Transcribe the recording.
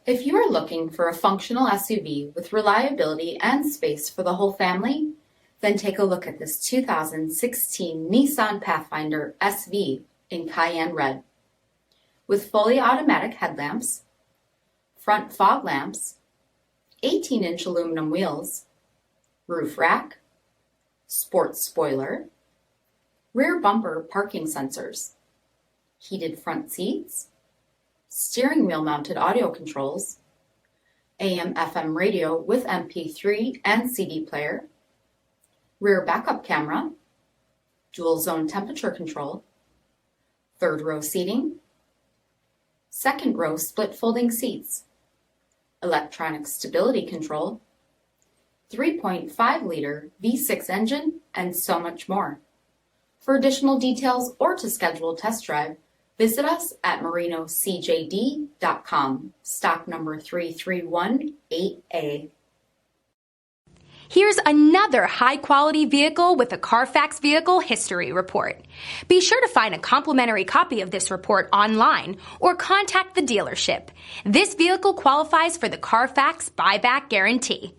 If you are looking for a functional SUV with reliability and space for the whole family, then take a look at this 2016 Nissan Pathfinder SV in Cayenne Red. With fully automatic headlamps, front fog lamps, 18-inch aluminum wheels, roof rack, sports spoiler, rear bumper parking sensors, heated front seats, steering wheel mounted audio controls, AM/FM radio with MP3 and CD player, rear backup camera, dual zone temperature control, third row seating, second row split folding seats, electronic stability control, 3.5-liter V6 engine, and so much more. For additional details or to schedule a test drive, visit us at marinocjd.com, stock number 3318A. Here's another high-quality vehicle with a CARFAX Vehicle History Report. Be sure to find a complimentary copy of this report online or contact the dealership. This vehicle qualifies for the CARFAX Buyback Guarantee.